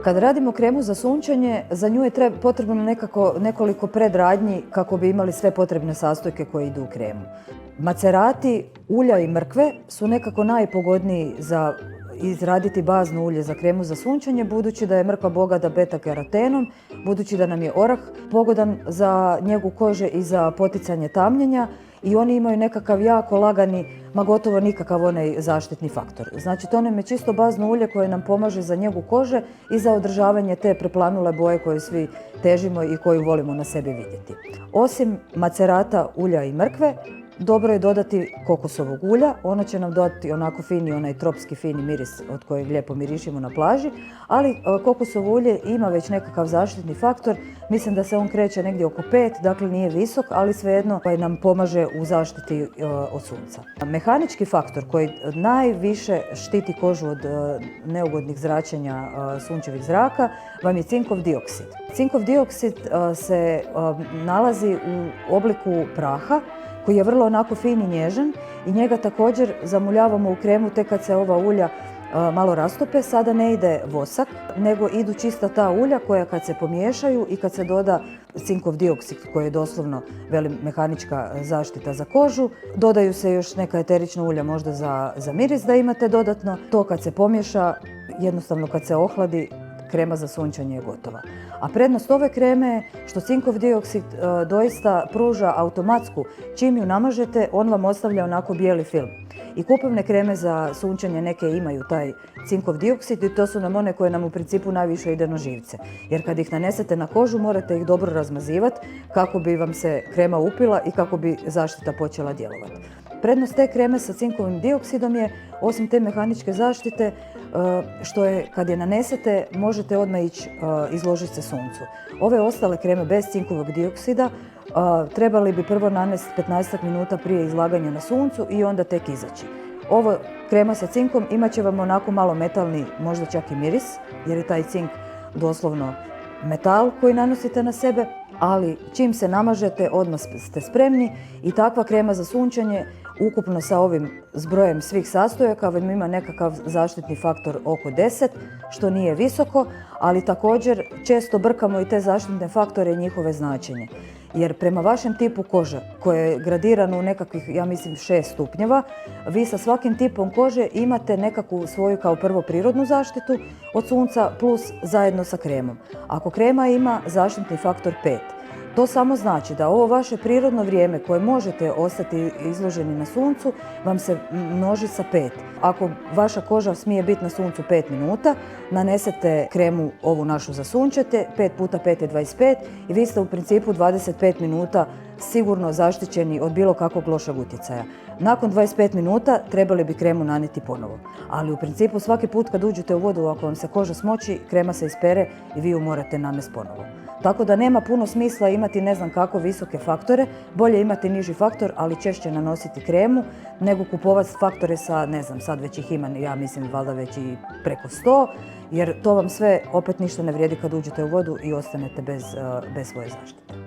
Kad radimo kremu za sunčanje, za nju je potrebno nekoliko predradnji kako bi imali sve potrebne sastojke koje idu u kremu. Macerati, ulja i mrkve su nekako najpogodniji za izraditi bazno ulje za kremu za sunčanje, budući da je mrkva bogata beta-karotenom, budući da nam je orah pogodan za njegu kože i za poticanje tamnjenja i oni imaju nekakav jako lagani, ma gotovo nikakav onaj zaštitni faktor. Znači to nam je čisto bazno ulje koje nam pomaže za njegu kože i za održavanje te preplanule boje koju svi težimo i koju volimo na sebi vidjeti. Osim macerata, ulja i mrkve, dobro je dodati kokosovog ulja, ono će nam dodati onako fini, onaj tropski fini miris od kojeg lijepo mirišimo na plaži, ali kokosovo ulje ima već nekakav zaštitni faktor, mislim da se on kreće negdje oko 5, dakle nije visok, ali svejedno nam pomaže u zaštiti od sunca. Mehanički faktor koji najviše štiti kožu od neugodnih zračenja sunčevih zraka vam je cinkov dioksid. Cinkov dioksid se nalazi u obliku praha, koji je vrlo onako fin i nježan i njega također zamuljavamo u kremu tek kad se ova ulja malo rastope. Sada ne ide vosak, nego idu čista ta ulja koja kad se pomiješaju i kad se doda cinkov dioksid koji je doslovno mehanička zaštita za kožu. Dodaju se još neka eterična ulja možda za miris da imate dodatno. To kad se pomiješa, jednostavno kad se ohladi, krema za sunčanje je gotova. A prednost ove kreme je što cinkov dioksid doista pruža automatsku. Čim ju namažete, on vam ostavlja onako bijeli film. I kupovne kreme za sunčanje neke imaju taj cinkov dioksid i to su nam one koje nam u principu najviše ide na živce. Jer kad ih nanesete na kožu morate ih dobro razmazivati kako bi vam se krema upila i kako bi zaštita počela djelovati. Prednost te kreme sa cinkovim dioksidom je, osim te mehaničke zaštite, što je kad je nanesete možete odmah ići izložiti se suncu. Ove ostale kreme bez cinkovog dioksida trebali bi prvo nanesti 15 minuta prije izlaganja na suncu i onda tek izaći. Ovo krema sa cinkom imat će vam onako malo metalni, možda čak i miris, jer je taj cink doslovno metal koji nanosite na sebe, ali čim se namažete odmah ste spremni i takva krema za sunčanje ukupno sa ovim zbrojem svih sastojaka vam ima nekakav zaštitni faktor oko 10, što nije visoko, ali također često brkamo i te zaštitne faktore i njihove značenje. Jer prema vašem tipu kože, koje je gradirano u nekakvih, ja mislim, 6 stupnjeva, vi sa svakim tipom kože imate nekakvu svoju kao prvo prirodnu zaštitu od sunca plus zajedno sa kremom. Ako krema ima zaštitni faktor 5, to samo znači da ovo vaše prirodno vrijeme koje možete ostati izloženi na suncu vam se množi sa 5. Ako vaša koža smije biti na suncu 5 minuta, nanesete kremu ovu našu za sunčete, 5 puta 5 je 25 i vi ste u principu 25 minuta sigurno zaštićeni od bilo kakvog lošeg utjecaja. Nakon 25 minuta trebali bi kremu nanijeti ponovo. Ali u principu svaki put kad uđete u vodu, ako vam se koža smoči, krema se ispere i vi ju morate nanesti ponovo. Tako da nema puno smisla imati ne znam kako visoke faktore, bolje imati niži faktor, ali češće nanositi kremu, nego kupovati faktore sa, ne znam, sad već ih ima, ja mislim, valjda već i preko 100, jer to vam sve opet ništa ne vrijedi kad uđete u vodu i ostanete bez svoje zaštite.